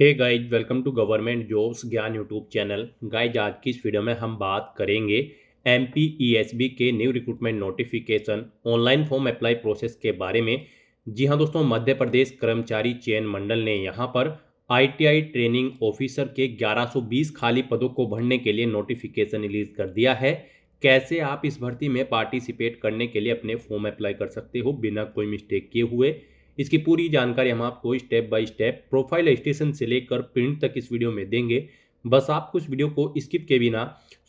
Hey guys, welcome to government jobs Gyan YouTube channel. Guys, आज की इस वीडियो में हम बात करेंगे एमपीईएसबी के new recruitment notification online form apply process के बारे में। जी हाँ दोस्तों, मध्य प्रदेश कर्मचारी चयन मंडल ने यहाँ पर आईटीआई ट्रेनिंग ऑफिसर के 1120 खाली पदों को भरने के लिए नोटिफिकेशन रिलीज कर दिया है। कैसे आप इस भर्ती में पार्टिसिपेट करने के लिए अपने फॉर्म अप्लाई कर सकते हो बिना कोई मिस्टेक किए हुए, इसकी पूरी जानकारी हम आपको step by step profile station से लेकर प्रिंट तक इस वीडियो में देंगे। बस आपको इस वीडियो को स्किप के बिना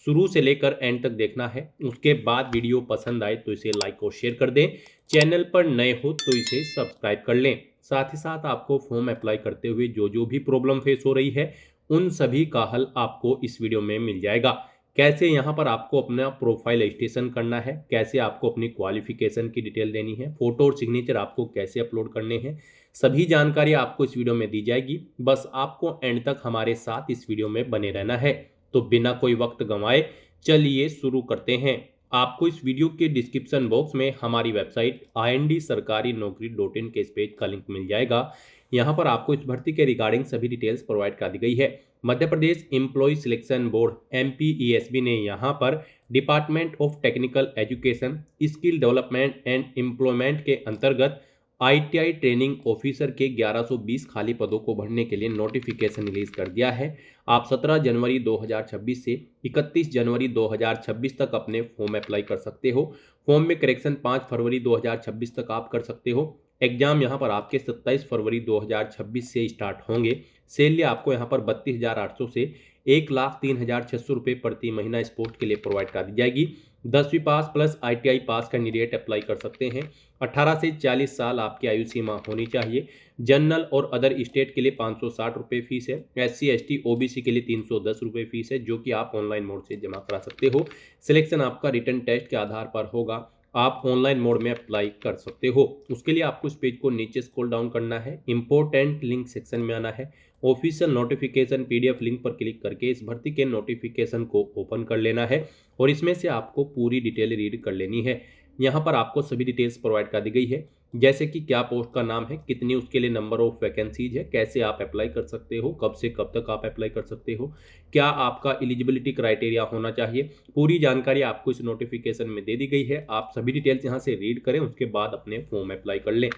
शुरू से लेकर एंड तक देखना है। उसके बाद वीडियो पसंद आए तो इसे लाइक और शेयर कर दें। चैनल पर नए हो तो इसे सब्सक्राइब कर लें। साथ ही साथ आपको फॉर्म अप्लाई करते हुए जो जो भी प्रॉब्लम फेस हो रही है उन सभी का हल आपको इस वीडियो में मिल जाएगा। कैसे यहाँ पर आपको अपना प्रोफाइल रजिस्ट्रेशन करना है, कैसे आपको अपनी क्वालिफिकेशन की डिटेल देनी है, फोटो और सिग्नेचर आपको कैसे अपलोड करने हैं, सभी जानकारी आपको इस वीडियो में दी जाएगी। बस आपको एंड तक हमारे साथ इस वीडियो में बने रहना है। तो बिना कोई वक्त गंवाए चलिए शुरू करते हैं। आपको इस वीडियो के डिस्क्रिप्शन बॉक्स में हमारी वेबसाइट IND-sarkari-naukri.in के इस पेज का लिंक मिल जाएगा। यहाँ पर आपको इस भर्ती के रिगार्डिंग सभी डिटेल्स प्रोवाइड कर दी गई है। Madhya Pradesh employ selection board एमपीईएसबी ने यहाँ पर department of technical education skill development and employment के अंतर्गत आईटीआई ट्रेनिंग ऑफिसर के 1120 खाली पदों को भरने के लिए नोटिफिकेशन रिलीज कर दिया है। आप 17 जनवरी 2026 से 31 जनवरी 2026 तक अपने फॉर्म अप्लाई कर सकते हो। फॉर्म में करेक्शन 5 फरवरी 2026 तक आप कर सकते हो। एग्जाम यहाँ पर आपके 27 फरवरी 2026 से स्टार्ट होंगे। सैलरी आपको यहाँ पर 32,800 से 1,03,600 रुपये प्रति महीना स्पोर्ट के लिए प्रोवाइड कर दी जाएगी। 10वीं pass plus ITI pass candidate apply कर सकते हैं। 18 से 40 साल आपकी आयु सीमा होनी चाहिए। जनरल और अदर स्टेट के लिए 560 रुपये फीस है। SC ST OBC के लिए 310 रुपये फीस है, जो कि आप ऑनलाइन मोड से जमा करा सकते हो। सिलेक्शन आपका रिटन टेस्ट के आधार पर होगा। आप ऑनलाइन मोड में अप्लाई कर सकते हो। उसके लिए आपको इस पेज को नीचे स्क्रॉल डाउन करना है, इंपॉर्टेंट लिंक सेक्शन में आना है, ऑफिशियल नोटिफिकेशन PDF लिंक पर क्लिक करके इस भर्ती के नोटिफिकेशन को ओपन कर लेना है और इसमें से आपको पूरी डिटेल रीड कर लेनी है। यहाँ पर आपको सभी डिटेल्स प्रोवाइड कर दी गई है, जैसे कि क्या पोस्ट का नाम है, कितनी उसके लिए नंबर ऑफ वैकेंसीज है, कैसे आप अप्लाई कर सकते हो, कब से कब तक आप अप्लाई कर सकते हो, क्या आपका एलिजिबिलिटी क्राइटेरिया होना चाहिए। पूरी जानकारी आपको इस नोटिफिकेशन में दे दी गई है। आप सभी डिटेल्स यहाँ से रीड करें, उसके बाद अपने फॉर्म अप्लाई कर लें।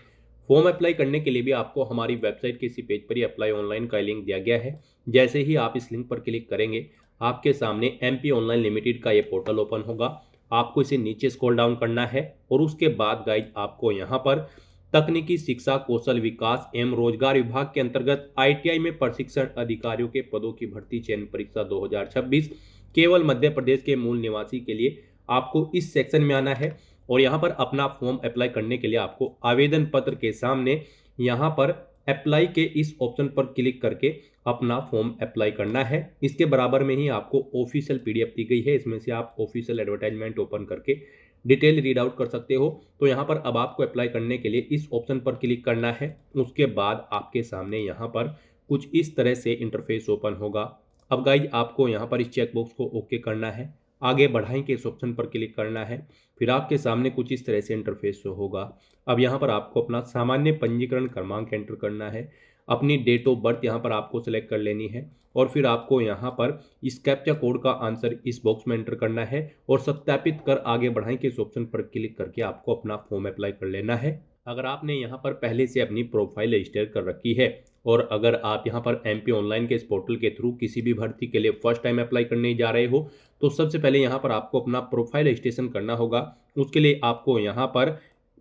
फॉर्म अप्लाई करने के लिए भी आपको हमारी वेबसाइट के इसी पेज पर ही अप्लाई ऑनलाइन का लिंक दिया गया है। जैसे ही आप इस लिंक पर क्लिक करेंगे, आपके सामने MP ऑनलाइन लिमिटेड का ये पोर्टल ओपन होगा। आपको इसे नीचे स्क्रॉल डाउन करना है और उसके बाद गाइज आपको यहाँ पर तकनीकी शिक्षा कौशल विकास एवं रोजगार विभाग के अंतर्गत ITI में प्रशिक्षण अधिकारियों के पदों की भर्ती चयन परीक्षा 2026 केवल मध्य प्रदेश के मूल निवासी के लिए आपको इस सेक्शन में आना है और यहाँ पर अपना फॉर्म अप्लाई करने के लिए आपको आवेदन पत्र के सामने यहाँ पर अप्लाई के इस ऑप्शन पर क्लिक करके अपना फॉर्म अप्लाई करना है। इसके बराबर में ही आपको ऑफिशियल PDF दी गई है, इसमें से आप ऑफिशियल एडवर्टाइजमेंट ओपन करके डिटेल रीड आउट कर सकते हो। तो यहाँ पर अब आपको अप्लाई करने के लिए इस ऑप्शन पर क्लिक करना है। उसके बाद आपके सामने यहाँ पर कुछ इस तरह से इंटरफेस ओपन होगा। अब गाइज आपको यहाँ पर इस चेकबॉक्स को ओके करना है, आगे बढ़ाएं के इस ऑप्शन पर क्लिक करना है। फिर आपके सामने कुछ इस तरह से इंटरफेस होगा। अब यहाँ पर आपको अपना सामान्य पंजीकरण क्रमांक एंटर करना है, अपनी डेट ऑफ बर्थ यहाँ पर आपको सेलेक्ट कर लेनी है और फिर आपको यहाँ पर इस कैप्चा कोड का आंसर इस बॉक्स में एंटर करना है और सत्यापित कर आगे बढ़ाएं के इस ऑप्शन पर क्लिक करके आपको अपना फॉर्म अप्लाई कर लेना है। अगर आपने यहाँ पर पहले से अपनी प्रोफाइल रजिस्टर कर रखी है और अगर आप यहाँ पर MP ऑनलाइन के इस पोर्टल के थ्रू किसी भी भर्ती के लिए फर्स्ट टाइम अप्लाई करने जा रहे हो, तो सबसे पहले यहाँ पर आपको अपना प्रोफाइल रजिस्ट्रेशन करना होगा। उसके लिए आपको यहाँ पर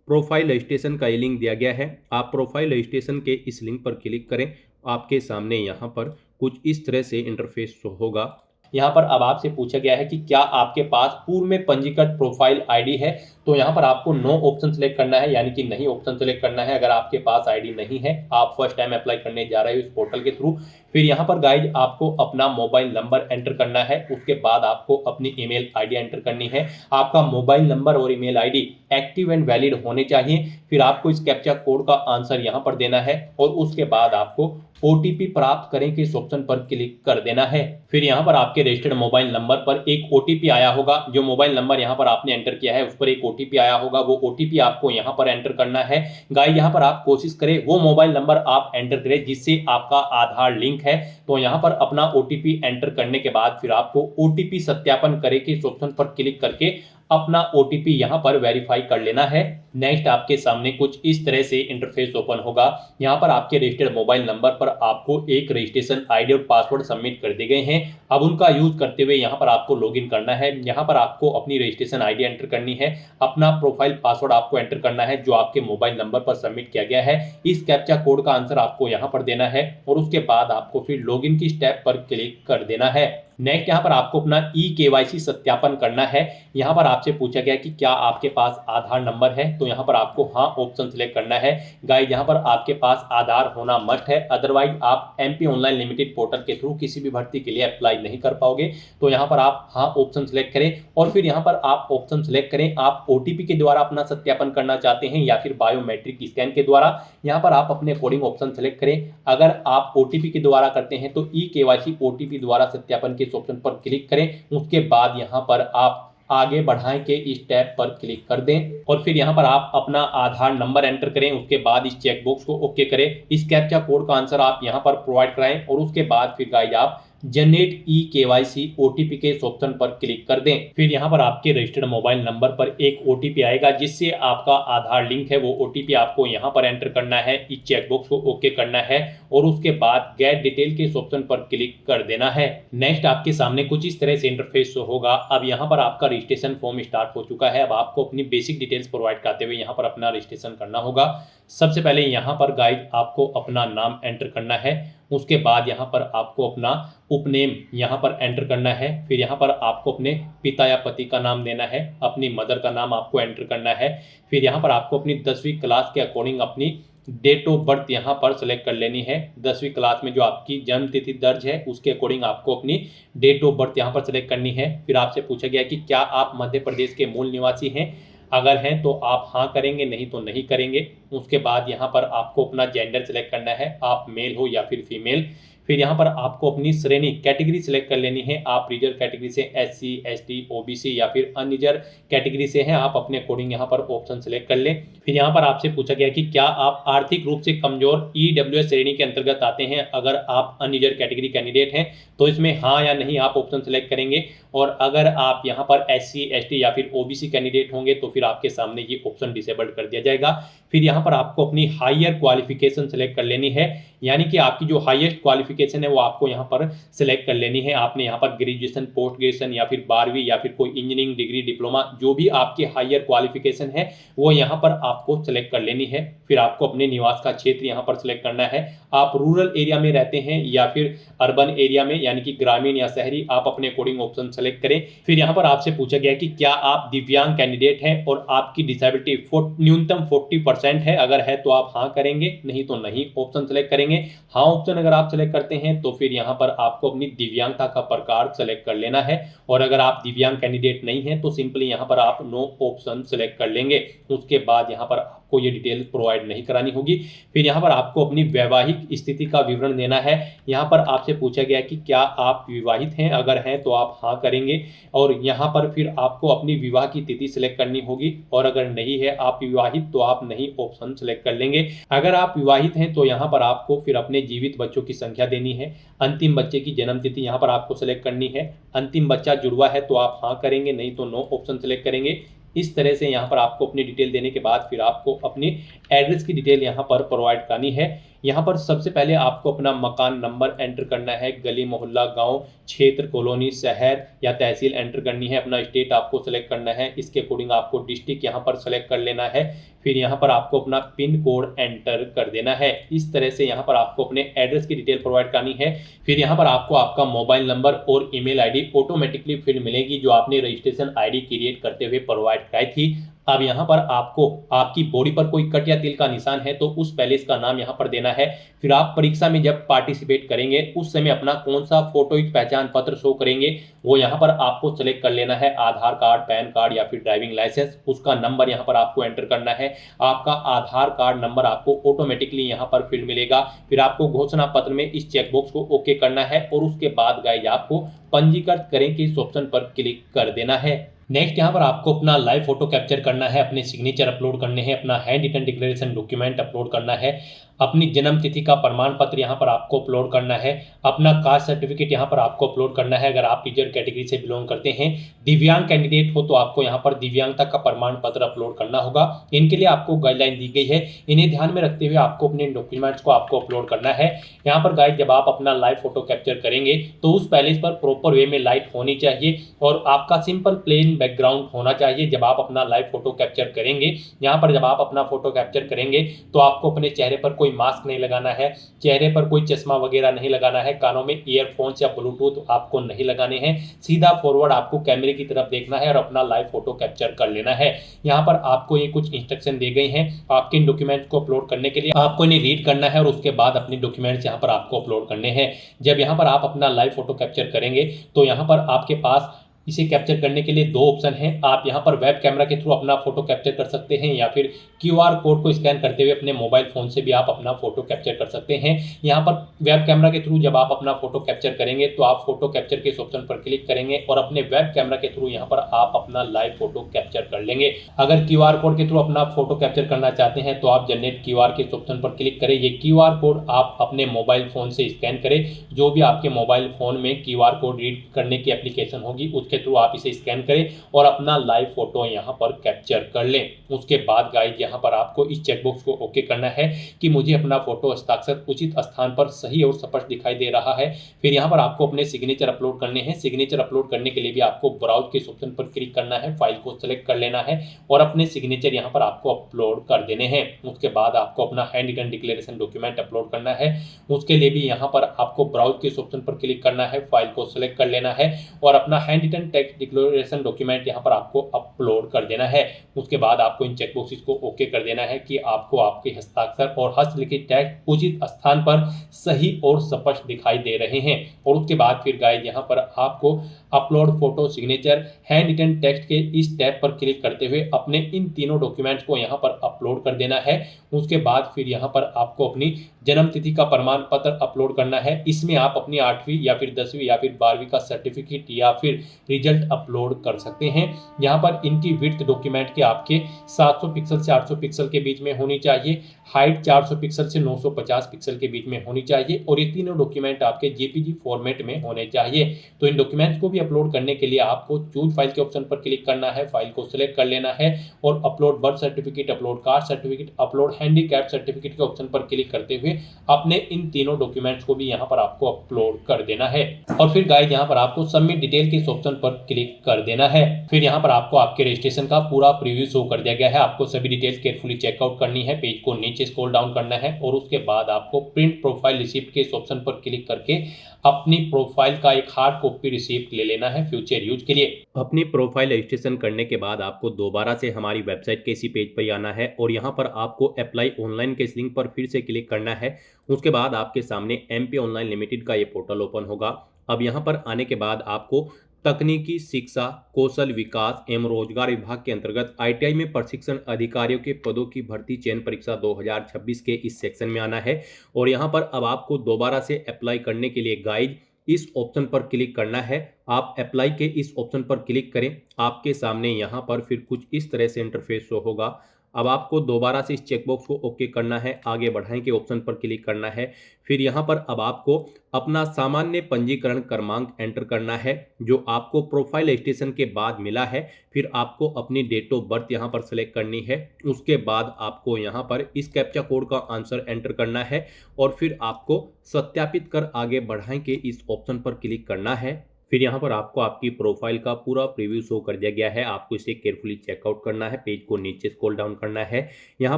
प्रोफाइल रजिस्ट्रेशन का लिंक दिया गया है। आप प्रोफाइल रजिस्ट्रेशन के इस लिंक पर क्लिक करें। आपके सामने यहाँ पर कुछ इस तरह से इंटरफेस होगा। यहाँ पर अब आपसे पूछा गया है कि क्या आपके पास पूर्व में पंजीकृत प्रोफाइल ID है, तो यहाँ पर आपको नो ऑप्शन सेलेक्ट करना है, यानी कि नहीं ऑप्शन सेलेक्ट करना है अगर आपके पास ID नहीं है, आप फर्स्ट टाइम अप्लाई करने जा रहे हो इस पोर्टल के थ्रू। फिर यहाँ पर गाइज आपको अपना मोबाइल नंबर एंटर करना है, उसके बाद आपको अपनी ईमेल ID एंटर करनी है। आपका मोबाइल नंबर और email ID active and valid होने चाहिए। फिर आपको इस कैप्चा कोड का आंसर यहाँ पर देना है और उसके बाद आपको OTP प्राप्त करें के इस ऑप्शन पर क्लिक कर देना है। फिर यहाँ पर आपके रजिस्टर्ड मोबाइल नंबर पर एक OTP आया होगा। जो मोबाइल नंबर यहाँ पर आपने एंटर किया है उस पर एक ओटीपी आया होगा, वो ओटीपी आपको यहाँ पर एंटर करना है। गाइस यहाँ पर आप कोशिश करें वो मोबाइल नंबर आप एंटर करें जिससे आपका आधार लिंक है। तो यहाँ पर अपना ओटीपी एंटर करने के बाद फिर आपको ओटीपी सत्यापन करें के इस ऑप्शन पर क्लिक करके अपना ओटीपी यहाँ पर वेरीफाई कर लेना है। नेक्स्ट आपके सामने कुछ इस तरह से इंटरफेस ओपन होगा। यहाँ पर आपके रजिस्टर्ड मोबाइल नंबर पर आपको एक रजिस्ट्रेशन आईडी और पासवर्ड सबमिट कर दिए गए हैं। अब उनका यूज करते हुए यहाँ पर आपको लॉगिन करना है। यहाँ पर आपको अपनी रजिस्ट्रेशन आईडी एंटर करनी है, अपना प्रोफाइल पासवर्ड आपको एंटर करना है जो आपके मोबाइल नंबर पर सबमिट किया गया है। इस कैप्चा कोड का आंसर आपको यहाँ पर देना है और उसके बाद आपको फिर लॉगिन की स्टेप पर क्लिक कर देना है। नेक्स्ट यहाँ पर आपको अपना ई-केवाईसी सत्यापन करना है। यहाँ पर आपसे पूछा गया कि क्या आपके पास आधार नंबर है, तो यहाँ पर आपको हाँ ऑप्शन सिलेक्ट करना है। गाइस यहाँ पर आपके पास आधार होना मस्ट है, अदरवाइज आप एमपी ऑनलाइन लिमिटेड पोर्टल के थ्रू किसी भी भर्ती के लिए अप्लाई नहीं कर पाओगे। तो यहाँ पर आप हाँ ऑप्शन सिलेक्ट करें और फिर यहाँ पर आप ऑप्शन सिलेक्ट करें आप ओटीपी के द्वारा अपना सत्यापन करना चाहते हैं या फिर बायोमेट्रिक स्कैन के द्वारा। यहाँ पर आप अपने अकॉर्डिंग ऑप्शन सिलेक्ट करें। अगर आप ओटीपी के द्वारा करते हैं तो ई-केवाईसी ओटीपी द्वारा सत्यापन के ऑप्शन पर क्लिक करें। उसके बाद यहाँ पर आप आगे बढ़ाएं के इस टैब पर क्लिक कर दें और फिर यहाँ पर आप अपना आधार नंबर एंटर करें। उसके बाद इस चेक बॉक्स को ओके करें। इस कैप्चा कोड का आंसर आप यहाँ पर प्रोवाइड कराएं और उसके बाद फिर गाइस आप जनरेट ई-केवाईसी ओटीपी के इस ऑप्शन पर क्लिक कर दें। फिर यहाँ पर आपके रजिस्टर्ड मोबाइल नंबर पर एक ओटीपी आएगा जिससे आपका आधार लिंक है। वो ओटीपी आपको यहाँ पर एंटर करना है, इस चेकबॉक्स को ओके करना है और उसके बाद गेट डिटेल के इस ऑप्शन पर क्लिक कर देना है। नेक्स्ट आपके सामने कुछ इस तरह से इंटरफेस होगा। अब यहाँ पर आपका रजिस्ट्रेशन फॉर्म स्टार्ट हो चुका है। अब आपको अपनी बेसिक डिटेल्स प्रोवाइड करते हुए यहाँ पर अपना रजिस्ट्रेशन करना होगा। सबसे पहले यहाँ पर गाइस आपको अपना नाम एंटर करना है। उसके बाद यहाँ पर आपको अपना उपनेम यहाँ पर एंटर करना है। फिर यहाँ पर आपको अपने पिता या पति का नाम देना है, अपनी मदर का नाम आपको एंटर करना है। फिर यहाँ पर आपको अपनी 10वीं क्लास के अकॉर्डिंग अपनी डेट ऑफ बर्थ यहाँ पर सेलेक्ट कर लेनी है। 10वीं क्लास में जो आपकी जन्म तिथि दर्ज है उसके अकॉर्डिंग आपको अपनी डेट ऑफ बर्थ यहाँ पर सेलेक्ट करनी है। फिर आपसे पूछा गया कि क्या आप मध्य प्रदेश के मूल निवासी हैं, अगर हैं तो आप हाँ करेंगे, नहीं तो नहीं करेंगे। उसके बाद यहाँ पर आपको अपना जेंडर सेलेक्ट करना है, आप मेल हो या फिर फीमेल। फिर यहाँ पर आपको अपनी श्रेणी कैटेगरी सिलेक्ट कर लेनी है, आप रिजर्व कैटेगरी से एससी, एसटी, ओबीसी या फिर अनरिजर्व कैटेगरी से हैं, आप अपने अकॉर्डिंग यहाँ पर ऑप्शन सेलेक्ट कर लें। फिर यहाँ पर आपसे पूछा गया कि क्या आप आर्थिक रूप से कमजोर ईडब्ल्यूएस श्रेणी के अंतर्गत आते हैं, अगर आप अनरिजर्व कैटेगरी कैंडिडेट हैं तो इसमें हाँ या नहीं आप ऑप्शन सेलेक्ट करेंगे। और अगर आप यहाँ पर एससी, एसटी या फिर ओबीसी कैंडिडेट होंगे तो फिर आपके सामने ये ऑप्शन डिसेबल्ड कर दिया जाएगा। फिर यहाँ पर आपको अपनी हायर क्वालिफिकेशन सेलेक्ट कर लेनी है, यानी कि आपकी जो हाईएस्ट क्वालिफिकेशन है वो आपको यहाँ पर सिलेक्ट कर लेनी है। आपने यहाँ पर ग्रेजुएशन, पोस्ट ग्रेजुएशन या फिर 12वीं या फिर कोई इंजीनियरिंग डिग्री, डिप्लोमा, जो भी आपकी हायर क्वालिफिकेशन है वो यहाँ पर आपको सिलेक्ट कर लेनी है। फिर आपको अपने निवास का क्षेत्र यहाँ पर सिलेक्ट करना है, आप रूरल एरिया में रहते हैं या फिर अर्बन एरिया में यानी कि ग्रामीण या शहरी, आप अपने अकॉर्डिंग ऑप्शन सेलेक्ट करें। फिर यहाँ पर आपसे पूछा गया कि क्या आप दिव्यांग कैंडिडेट हैं और आपकी डिसेबिलिटी न्यूनतम 40% है, अगर है तो आप हाँ करेंगे, नहीं तो नहीं ऑप्शन सेलेक्ट करेंगे। हाँ ऑप्शन अगर आप सेलेक्ट करते हैं तो फिर यहाँ पर आपको अपनी दिव्यांगता का प्रकार सेलेक्ट कर लेना है और अगर आप दिव्यांग कैंडिडेट नहीं है तो सिंपली यहाँ पर आप नो ऑप्शन सेलेक्ट कर लेंगे। उसके बाद यहाँ पर आपको ये डिटेल प्रोवाइड नहीं करानी होगी। फिर यहाँ पर आपको अपनी वैवाहिक स्थिति का विवरण देना है। यहाँ पर आपसे पूछा गया कि क्या आप विवाहित हैं, अगर हैं तो आप हाँ करेंगे और यहाँ पर फिर आपको अपनी विवाह की तिथि सिलेक्ट करनी होगी और अगर नहीं है आप विवाहित तो आप नहीं ऑप्शन सेलेक्ट कर लेंगे। अगर आप विवाहित हैं तो यहाँ पर आपको फिर अपने जीवित बच्चों की संख्या देनी है, अंतिम बच्चे की जन्म तिथि यहाँ पर आपको सेलेक्ट करनी है, अंतिम बच्चा जुड़वा है तो आप हाँ करेंगे, नहीं तो नो ऑप्शन सेलेक्ट करेंगे। इस तरह से यहाँ पर आपको अपनी डिटेल देने के बाद फिर आपको अपनी एड्रेस की डिटेल यहाँ पर प्रोवाइड करनी है। यहाँ पर सबसे पहले आपको अपना मकान नंबर एंटर करना है, गली, मोहल्ला, गांव, क्षेत्र, कॉलोनी, शहर या तहसील एंटर करनी है, अपना स्टेट आपको सेलेक्ट करना है, इसके अकॉर्डिंग आपको डिस्ट्रिक्ट यहाँ पर सेलेक्ट कर लेना है। फिर यहाँ पर आपको अपना पिन कोड एंटर कर देना है। इस तरह से यहाँ पर आपको अपने एड्रेस की डिटेल प्रोवाइड करनी है। फिर यहाँ पर आपको आपका मोबाइल नंबर और ईमेल आईडी ऑटोमेटिकली फिर मिलेगी जो आपने रजिस्ट्रेशन आईडी क्रिएट करते हुए प्रोवाइड कराई थी। अब यहाँ पर आपको आपकी बॉडी पर कोई कट या तिल का निशान है तो उस पैलेस का नाम यहाँ पर देना है। फिर आप परीक्षा में जब पार्टिसिपेट करेंगे उस समय अपना कौन सा फोटो पहचान पत्र शो करेंगे वो यहाँ पर आपको सेलेक्ट कर लेना है, आधार कार्ड, पैन कार्ड या फिर ड्राइविंग लाइसेंस, उसका नंबर यहाँ पर आपको एंटर करना है। आपका आधार कार्ड नंबर आपको ऑटोमेटिकली यहाँ पर फिर मिलेगा। फिर आपको घोषणा पत्र में इस चेकबॉक्स को ओके करना है और उसके बाद गाइस आपको पंजीकृत करें कि इस ऑप्शन पर क्लिक कर देना है। नेक्स्ट यहाँ पर आपको अपना लाइव फोटो कैप्चर करना है, अपने सिग्नेचर अपलोड करने हैं, अपना hand written declaration document upload करना है, अपनी जन्म तिथि का प्रमाण पत्र यहाँ पर आपको अपलोड करना है, अपना कास्ट सर्टिफिकेट यहाँ पर आपको अपलोड करना है अगर आप रिजर्व कैटेगरी से बिलोंग करते हैं। दिव्यांग कैंडिडेट हो तो आपको यहाँ पर दिव्यांगता का प्रमाण पत्र अपलोड करना होगा। इनके लिए आपको गाइडलाइन दी गई है, इन्हें ध्यान में रखते हुए आपको अपने डॉक्यूमेंट्स को आपको अपलोड करना है। यहाँ पर गाइड जब आप अपना लाइव फोटो कैप्चर करेंगे तो उस पैलेस पर प्रॉपर वे में लाइट होनी चाहिए और आपका सिंपल प्लेन बैकग्राउंड होना चाहिए जब आप अपना लाइव फोटो कैप्चर करेंगे। यहाँ पर जब आप अपना फोटो कैप्चर करेंगे तो आपको अपने चेहरे पर कोई मास्क नहीं लगाना है, चेहरे पर कोई चश्मा वगैरह नहीं लगाना है, कानों में ईयरफोन्स या ब्लूटूथ आपको नहीं लगाने हैं, सीधा फॉरवर्ड आपको कैमरे की तरफ देखना है और अपना लाइव फोटो कैप्चर कर लेना है। यहाँ पर आपको ये कुछ इंस्ट्रक्शन दी गई हैं आपके इन डॉक्यूमेंट्स को अपलोड करने के लिए, आपको इन्हें रीड करना है और उसके बाद अपने डॉक्यूमेंट्स यहाँ पर आपको अपलोड करने हैं। जब यहाँ पर आप अपना लाइव फोटो कैप्चर करेंगे तो यहाँ पर आपके पास इसे कैप्चर करने के लिए दो ऑप्शन हैं। आप यहाँ पर वेब कैमरा के थ्रू अपना फोटो कैप्चर कर सकते हैं या फिर क्यूआर कोड को स्कैन करते हुए अपने मोबाइल फोन से भी आप अपना फोटो कैप्चर कर सकते हैं। यहाँ पर वेब कैमरा के थ्रू जब आप अपना फोटो कैप्चर करेंगे तो आप फोटो कैप्चर के इस ऑप्शन पर क्लिक करेंगे और अपने वेब कैमरा के थ्रू यहाँ पर आप अपना लाइव फोटो कैप्चर कर लेंगे। अगर क्यूआर कोड के थ्रू अपना फोटो कैप्चर करना चाहते हैं तो आप जनरेट क्यूआर के इस ऑप्शन पर क्लिक करें। ये क्यूआर कोड आप अपने मोबाइल फोन से स्कैन करें, जो भी आपके मोबाइल फोन में क्यूआर कोड रीड करने की एप्लीकेशन होगी उसके थ्रू आप इसे स्कैन करें और अपना लाइव फोटो यहाँ पर कैप्चर कर लें। उसके बाद गाइड यहाँ पर आपको इस चेकबॉक्स को ओके करना है कि मुझे अपना फोटो हस्ताक्षर उचित स्थान पर सही और स्पष्ट दिखाई दे रहा है। फिर यहाँ पर आपको अपने सिग्नेचर अपलोड करने हैं। सिग्नेचर अपलोड करने के लिए भी आपको ब्राउज के ऑप्शन पर क्लिक करना है, फाइल को सेलेक्ट कर लेना है और अपने सिग्नेचर यहाँ पर आपको अपलोड कर देने हैं। उसके बाद आपको अपना hand written declaration document upload करना है। उसके लिए भी यहाँ पर आपको ब्राउज के ऑप्शन पर क्लिक करना है, फाइल को सेलेक्ट कर लेना है और अपना hand written text declaration document यहाँ पर आपको अपलोड कर देना है। उसके बाद आपको इन चेकबॉक्सेस को ओके कर देना है कि आपको आपके हस्ताक्षर और हस्तलिखित टेक्स्ट उचित स्थान पर सही और स्पष्ट दिखाई दे रहे हैं। और उसके बाद फिर गाइड यहाँ पर आपको upload photo signature hand written text के इस टैब पर क्लिक करते हुए अपने इन तीनों डॉक्यूमेंट्स को यहाँ पर अपलोड कर देना है। उसके बाद फिर यहाँ पर आपको अपनी जन्म तिथि का प्रमाण पत्र अपलोड करना है। इसमें आप अपनी 8वीं या फिर 10वीं या फिर 12वीं का सर्टिफिकेट या फिर रिजल्ट अपलोड कर सकते हैं। यहाँ पर इनकी विड्थ डॉक्यूमेंट के आपके 700 पिक्सल से 800 पिक्सल के बीच में होनी चाहिए, हाइट 400 पिक्सल से 950 पिक्सल के बीच में होनी चाहिए और ये तीनों डॉक्यूमेंट आपके जेपीजी फॉर्मेट में होने चाहिए। तो इन डॉक्यूमेंट्स को भी अपलोड करने के लिए आपको चूज फाइल के ऑप्शन पर क्लिक करना है, फाइल को सिलेक्ट कर लेना है और upload birth certificate, upload caste certificate, upload handicap certificate के ऑप्शन पर क्लिक करते हुए अपने इन तीनों डॉक्यूमेंट्स को भी यहाँ पर आपको अपलोड कर देना है। और फिर गाइड यहाँ पर आपको सबमिट डिटेल के इस ऑप्शन पर क्लिक कर देना है। फिर यहाँ पर आपको आपके रजिस्ट्रेशन का पूरा प्रीव्यू शो कर दिया गया है। आपको सभी डिटेल्स केयरफुली चेकआउट करनी है, पेज को नीचे स्क्रॉल डाउन करना है और उसके बाद आपको प्रिंट प्रोफाइल रिसिप्ट के इस ऑप्शन पर क्लिक करके अपनी प्रोफाइल का एक हार्ड कॉपी रिसिप्ट ले लेना है फ्यूचर यूज के लिए। अपनी प्रोफाइल रजिस्ट्रेशन करने के बाद आपको दोबारा से हमारी वेबसाइट के इसी पेज पर आना है और यहाँ पर आपको अप्लाई ऑनलाइन के इस लिंक पर फिर से क्लिक करना है। उसके बाद आपके सामने MP ऑनलाइन लिमिटेड का ये पोर्टल ओपन होगा। अब यहाँ पर आने के बाद आपको तकनीकी शिक्षा कौशल विकास एवं रोजगार विभाग के अंतर्गत ITI में प्रशिक्षण अधिकारियों के पदों की भर्ती चयन परीक्षा 2026 के इस सेक्शन में आना है और यहाँ पर अब आपको दोबारा से अप्लाई करने के लिए गाइड इस ऑप्शन पर क्लिक करना है। आप अप्लाई के इस ऑप्शन पर क्लिक करें, आपके सामने यहाँ पर फिर कुछ इस तरह से इंटरफेस शो होगा। अब आपको दोबारा से इस चेकबॉक्स को ओके करना है, आगे बढ़ाएं के ऑप्शन पर क्लिक करना है। फिर यहाँ पर अब आपको अपना सामान्य पंजीकरण क्रमांक एंटर करना है जो आपको प्रोफाइल रजिस्ट्रेशन के बाद मिला है। फिर आपको अपनी डेट ऑफ बर्थ यहाँ पर सेलेक्ट करनी है। उसके बाद आपको यहाँ पर इस कैप्चा कोड का आंसर एंटर करना है और फिर आपको सत्यापित कर आगे बढ़ाएं के इस ऑप्शन पर क्लिक करना है। फिर यहाँ पर आपको आपकी प्रोफाइल का पूरा प्रीव्यू शो कर दिया गया है। आपको इसे केयरफुली चेकआउट करना है, पेज को नीचे स्क्रॉल डाउन करना है। यहाँ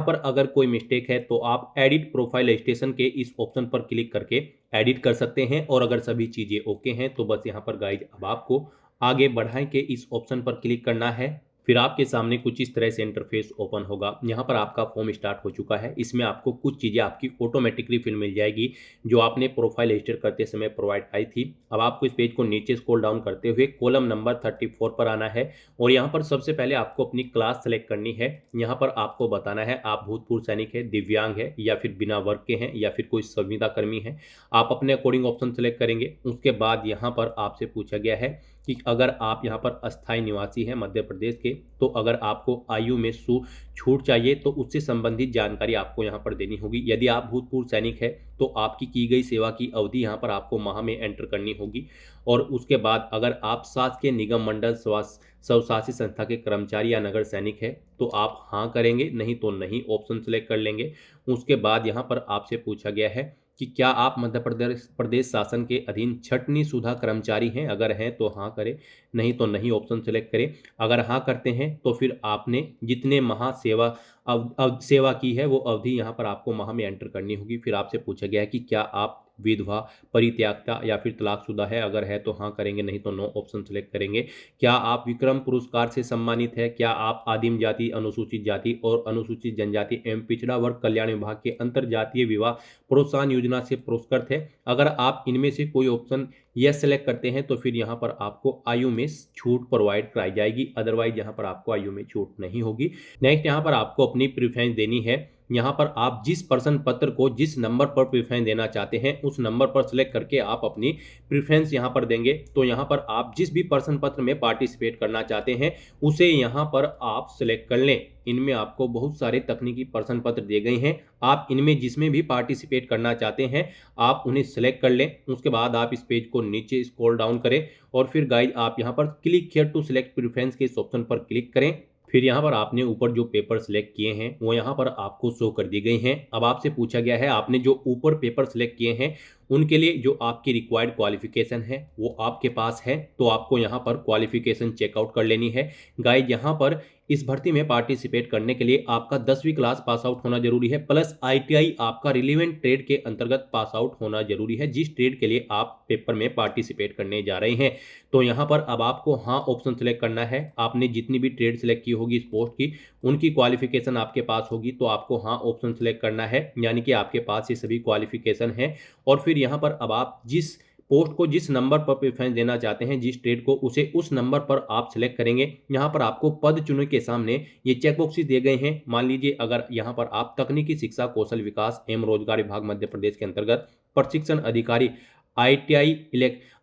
पर अगर कोई मिस्टेक है तो आप एडिट प्रोफाइल रजिस्ट्रेशन के इस ऑप्शन पर क्लिक करके एडिट कर सकते हैं और अगर सभी चीज़ें ओके हैं तो बस यहाँ पर गाइड अब आपको आगे बढ़ाएं के इस ऑप्शन पर क्लिक करना है। फिर आपके सामने कुछ इस तरह से इंटरफेस ओपन होगा। यहाँ पर आपका फॉर्म स्टार्ट हो चुका है। इसमें आपको कुछ चीज़ें आपकी ऑटोमेटिकली फिल मिल जाएगी जो आपने प्रोफाइल रजिस्टर करते समय प्रोवाइड आई थी। अब आपको इस पेज को नीचे स्क्रॉल डाउन करते हुए कॉलम नंबर 34 पर आना है और यहाँ पर सबसे पहले आपको अपनी क्लास सेलेक्ट करनी है। यहाँ पर आपको बताना है आप भूतपूर्व सैनिक है, दिव्यांग है या फिर बिना वर्ग के हैं या फिर कोई संविदा कर्मी है। आप अपने अकॉर्डिंग ऑप्शन सेलेक्ट करेंगे। उसके बाद यहाँ पर आपसे पूछा गया है कि अगर आप यहाँ पर अस्थायी निवासी हैं मध्य प्रदेश के, तो अगर आपको आयु में छूट चाहिए तो उससे संबंधित जानकारी आपको यहाँ पर देनी होगी। यदि आप भूतपूर्व सैनिक है तो आपकी की गई सेवा की अवधि यहाँ पर आपको माह में एंटर करनी होगी। और उसके बाद अगर आप शासकीय निगम मंडल स्वशासी संस्था के कर्मचारी या नगर सैनिक है तो आप हाँ करेंगे, नहीं तो नहीं ऑप्शन सेलेक्ट कर लेंगे। उसके बाद यहाँ पर आपसे पूछा गया है कि क्या आप मध्य प्रदेश शासन के अधीन छटनी सुधा कर्मचारी हैं, अगर हैं तो हाँ करें, नहीं तो नहीं ऑप्शन सेलेक्ट करें। अगर हाँ करते हैं तो फिर आपने जितने माह सेवा की है वो अवधि यहाँ पर आपको माह में एंटर करनी होगी। फिर आपसे पूछा गया है कि क्या आप विधवा, परित्यक्ता या फिर तलाकशुदा है, अगर है तो हाँ करेंगे, नहीं तो नो ऑप्शन सेलेक्ट करेंगे। क्या आप विक्रम पुरस्कार से सम्मानित है, क्या आप आदिम जाति, अनुसूचित जाति और अनुसूचित जनजाति एवं पिछड़ा वर्ग कल्याण विभाग के अंतर जातीय विवाह प्रोत्साहन योजना से पुरस्कृत है। अगर आप इनमें से कोई ऑप्शन यस सेलेक्ट करते हैं तो फिर यहाँ पर आपको आयु में छूट प्रोवाइड कराई जाएगी, अदरवाइज यहाँ पर आपको आयु में छूट नहीं होगी। नेक्स्ट यहाँ पर आपको अपनी प्रेफरेंस देनी है। यहाँ पर आप जिस प्रश्न पत्र को जिस नंबर पर प्रेफरेंस देना चाहते हैं उस नंबर पर सिलेक्ट करके आप अपनी प्रेफरेंस यहाँ पर देंगे। तो यहाँ पर आप जिस भी प्रश्न पत्र में पार्टिसिपेट करना चाहते हैं उसे यहाँ पर आप सिलेक्ट कर लें। इनमें आपको बहुत सारे तकनीकी प्रश्न पत्र दिए गए हैं, आप इनमें जिसमें भी पार्टिसिपेट करना चाहते हैं आप उन्हें सिलेक्ट कर लें। उसके बाद आप इस पेज को नीचे स्क्रॉल डाउन करें और फिर गाइज आप यहाँ पर click here to select preference के इस ऑप्शन पर क्लिक करें। फिर यहाँ पर आपने ऊपर जो पेपर सिलेक्ट किए हैं वो यहाँ पर आपको शो कर दी गई हैं। अब आपसे पूछा गया है आपने जो ऊपर पेपर सिलेक्ट किए हैं उनके लिए जो आपकी रिक्वायर्ड क्वालिफिकेशन है वो आपके पास है, तो आपको यहाँ पर क्वालिफिकेशन चेकआउट कर लेनी है। गाइज यहाँ पर इस भर्ती में पार्टिसिपेट करने के लिए आपका 10वीं क्लास पास आउट होना जरूरी है, प्लस ITI आपका रिलेवेंट ट्रेड के अंतर्गत पास आउट होना जरूरी है, जिस ट्रेड के लिए आप पेपर में पार्टिसिपेट करने जा रहे हैं। तो यहाँ पर अब आपको हाँ ऑप्शन सेलेक्ट करना है। आपने जितनी भी ट्रेड सेलेक्ट की होगी इस पोस्ट की उनकी क्वालिफिकेशन आपके पास होगी, तो आपको हाँ ऑप्शन सेलेक्ट करना है, यानी कि आपके पास ये सभी क्वालिफिकेशन है। और फिर यहाँ पर अब आप जिस पोस्ट को जिस नंबर पर प्रेफरेंस देना चाहते हैं, जिस ट्रेड को, उसे उस नंबर पर आप सिलेक्ट करेंगे। यहाँ पर आपको पद चुनने के सामने ये चेक बॉक्सेस दिए गए हैं। मान लीजिए अगर यहाँ पर आप तकनीकी शिक्षा कौशल विकास एवं रोजगार विभाग मध्य प्रदेश के अंतर्गत प्रशिक्षण अधिकारी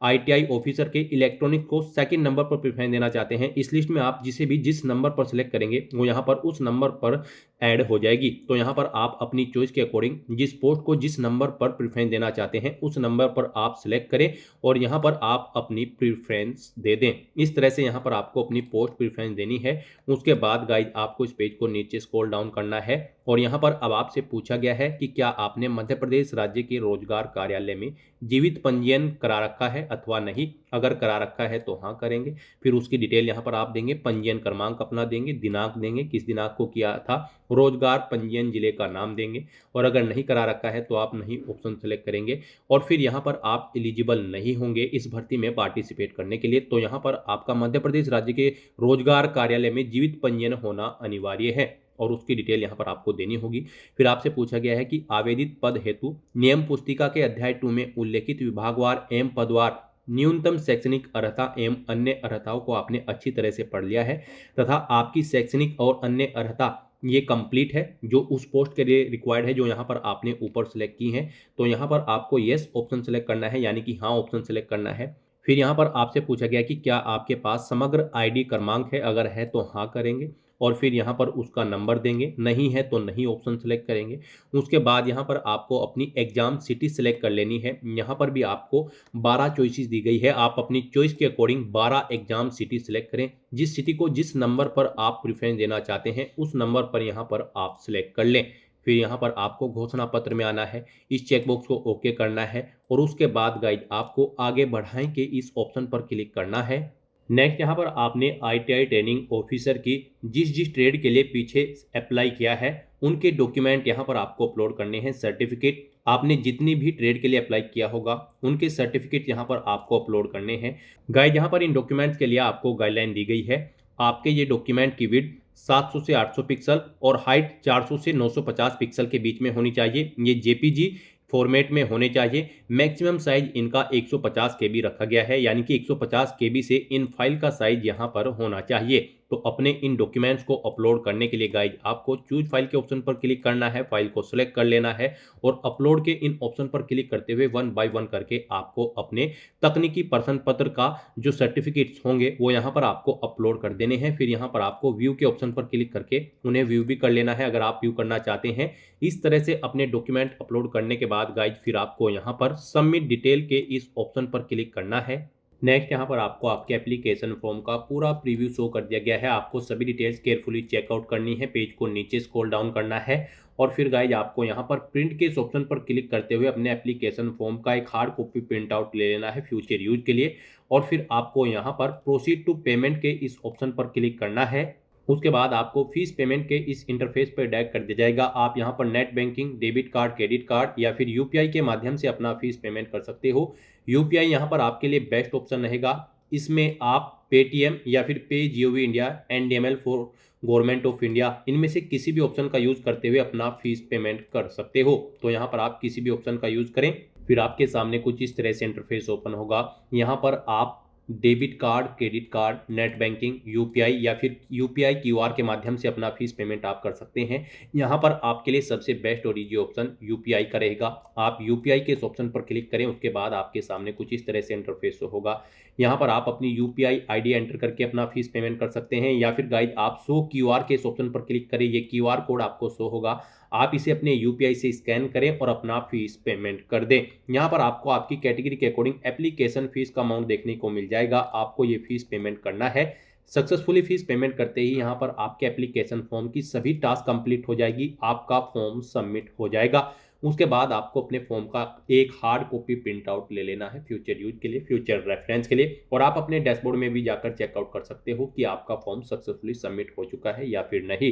ITI ऑफिसर के इलेक्ट्रॉनिक को सेकंड नंबर पर प्रेफरेंस देना चाहते हैं, इस लिस्ट में आप जिसे भी जिस नंबर पर सिलेक्ट करेंगे वो यहाँ पर उस नंबर पर ऐड हो जाएगी। तो यहाँ पर आप अपनी चॉइस के अकॉर्डिंग जिस पोस्ट को जिस नंबर पर प्रेफरेंस देना चाहते हैं उस नंबर पर आप सिलेक्ट करें और यहाँ पर आप अपनी प्रेफरेंस दे दें। इस तरह से यहाँ पर आपको अपनी पोस्ट प्रेफरेंस देनी है। उसके बाद गाइज आपको इस पेज को नीचे स्क्रॉल डाउन करना है और यहाँ पर अब आपसे पूछा गया है कि क्या आपने मध्य प्रदेश राज्य के रोजगार कार्यालय में जीवित पंजीयन करा रखा है अथवा नहीं। अगर करा रखा है तो हाँ करेंगे। फिर उसकी डिटेल यहाँ पर आप देंगे, पंजीयन क्रमांक अपना देंगे, दिनांक देंगे, किस दिनांक को किया था, रोजगार पंजीयन जिले का नाम देंगे। और अगर नहीं करा रखा है तो आप नहीं ऑप्शन सेलेक्ट करेंगे। और फिर यहाँ पर आप एलिजिबल नहीं होंगे इस भर्ती में पार्टिसिपेट करने के लिए, तो यहाँ पर आपका मध्य प्रदेश राज्य के रोजगार कार्यालय में जीवित पंजीयन होना अनिवार्य है और उसकी डिटेल यहाँ पर आपको देनी होगी। फिर आपसे पूछा गया है कि आवेदित पद हेतु नियम पुस्तिका के अध्याय 2 में उल्लेखित विभागवार एवं पदवार न्यूनतम शैक्षणिक अर्हता एवं अन्य अर्हताओं को आपने अच्छी तरह से पढ़ लिया है तथा आपकी शैक्षणिक और अन्य अर्हता ये कंप्लीट है जो उस पोस्ट के लिए रिक्वायर्ड है, जो यहाँ पर आपने ऊपर सेलेक्ट की है। तो यहाँ पर आपको येस ऑप्शन सेलेक्ट करना है, यानी कि हाँ ऑप्शन सेलेक्ट करना है। फिर यहाँ पर आपसे पूछा गया कि क्या आपके पास समग्र ID क्रमांक है, अगर है तो हाँ करेंगे और फिर यहाँ पर उसका नंबर देंगे, नहीं है तो नहीं ऑप्शन सेलेक्ट करेंगे। उसके बाद यहाँ पर आपको अपनी एग्जाम सिटी सेलेक्ट कर लेनी है। यहाँ पर भी आपको 12 चॉइसेस दी गई है, आप अपनी चॉइस के अकॉर्डिंग 12 एग्जाम सिटी सेलेक्ट करें। जिस सिटी को जिस नंबर पर आप प्रेफरेंस देना चाहते हैं उस नंबर पर यहाँ पर आप सिलेक्ट कर लें। फिर यहाँ पर आपको घोषणा पत्र में आना है, इस चेकबॉक्स को ओके करना है और उसके बाद गाइड आपको आगे बढ़ाएं के इस ऑप्शन पर क्लिक करना है। नेक्स्ट यहाँ पर आपने ITI ट्रेनिंग ऑफिसर की जिस ट्रेड के लिए पीछे अप्लाई किया है उनके डॉक्यूमेंट यहाँ पर आपको अपलोड करने हैं। सर्टिफिकेट आपने जितनी भी ट्रेड के लिए अप्लाई किया होगा उनके सर्टिफिकेट यहाँ पर आपको अपलोड करने हैं। गाइड यहाँ पर इन डॉक्यूमेंट्स के लिए आपको गाइडलाइन दी गई है। आपके ये डॉक्यूमेंट की विड्थ 700 से 800 पिक्सल और हाइट 400 से 950 पिक्सल के बीच में होनी चाहिए। ये JPG फॉर्मेट में होने चाहिए। मैक्सिमम साइज इनका 150 KB रखा गया है, यानी कि 150 KB से इन फाइल का साइज यहाँ पर होना चाहिए। तो अपने इन डॉक्यूमेंट्स को अपलोड करने के लिए गाइज आपको चूज फाइल के ऑप्शन पर क्लिक करना है, फाइल को सिलेक्ट कर लेना है और अपलोड के इन ऑप्शन पर क्लिक करते हुए 1 बाय 1 करके आपको अपने तकनीकी प्रमाण पत्र का जो सर्टिफिकेट्स होंगे वो यहाँ पर आपको अपलोड कर देने हैं। फिर यहाँ पर आपको व्यू के ऑप्शन पर क्लिक करके उन्हें व्यू भी कर लेना है अगर आप व्यू करना चाहते हैं। इस तरह से अपने डॉक्यूमेंट अपलोड करने के बाद गाइज फिर आपको यहाँ पर सबमिट डिटेल के इस ऑप्शन पर क्लिक करना है। नेक्स्ट यहाँ पर आपको आपके एप्लीकेशन फॉर्म का पूरा प्रीव्यू शो कर दिया गया है। आपको सभी डिटेल्स केयरफुली चेकआउट करनी है, पेज को नीचे स्क्रॉल डाउन करना है और फिर गाइज आपको यहाँ पर प्रिंट के इस ऑप्शन पर क्लिक करते हुए अपने एप्लीकेशन फॉर्म का एक हार्ड कॉपी प्रिंट आउट ले लेना है फ्यूचर यूज के लिए। और फिर आपको यहाँ पर प्रोसीड टू पेमेंट के इस ऑप्शन पर क्लिक करना है। उसके बाद आपको फीस पेमेंट के इस इंटरफेस पर डायरेक्ट कर दिया जाएगा। आप यहाँ पर net banking, debit card, credit card या फिर यूपीआई के माध्यम से अपना फीस पेमेंट कर सकते हो। यूपीआई यहाँ पर आपके लिए बेस्ट ऑप्शन रहेगा। इसमें आप पेटीएम या फिर pay GOV India, NDML for government of India, इनमें से किसी भी ऑप्शन का यूज करते हुए अपना फीस पेमेंट कर सकते हो। तो यहाँ पर आप किसी भी ऑप्शन का यूज करें। फिर आपके सामने कुछ इस तरह से इंटरफेस ओपन होगा। यहाँ पर आप debit card, credit card, net banking, UPI या फिर यूपीआई क्यूआर के माध्यम से अपना फीस पेमेंट आप कर सकते हैं। यहाँ पर आपके लिए सबसे बेस्ट और इजी ऑप्शन यूपीआई का रहेगा। आप यूपीआई के इस ऑप्शन पर क्लिक करें, उसके बाद आपके सामने कुछ इस तरह से इंटरफेस होगा। यहाँ पर आप अपनी यूपीआई आईडी एंटर करके अपना फीस पेमेंट कर सकते हैं या फिर गाइड आप शो क्यूआर के इस ऑप्शन पर क्लिक करें। ये क्यूआर कोड आपको शो होगा, आप इसे अपने यूपीआई से स्कैन करें और अपना फीस पेमेंट कर दें। यहाँ पर आपको आपकी कैटेगरी के अकॉर्डिंग एप्लीकेशन फीस का अमाउंट देखने को मिल जाएगा। आपको ये फीस पेमेंट करना है। सक्सेसफुली फीस पेमेंट करते ही यहाँ पर आपके एप्लीकेशन फॉर्म की सभी टास्क कंप्लीट हो जाएगी, आपका फॉर्म सबमिट हो जाएगा। उसके बाद आपको अपने फॉर्म का एक हार्ड कॉपी प्रिंट आउट ले लेना है फ्यूचर यूज के लिए, फ्यूचर रेफरेंस के लिए। और आप अपने डैशबोर्ड में भी जाकर चेकआउट कर सकते हो कि आपका फॉर्म सक्सेसफुली सबमिट हो चुका है या फिर नहीं।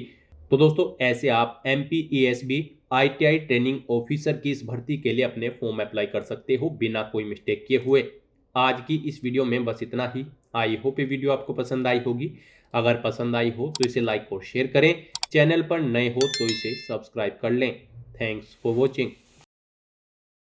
तो दोस्तों ऐसे आप MPESB ITI ट्रेनिंग ऑफिसर की इस भर्ती के लिए अपने फॉर्म अप्लाई कर सकते हो बिना कोई मिस्टेक किए हुए। आज की इस वीडियो में बस इतना ही। आई होप ये वीडियो आपको पसंद आई होगी। अगर पसंद आई हो तो इसे लाइक और शेयर करें। चैनल पर नए हो तो इसे सब्सक्राइब कर लें। Thanks for watching.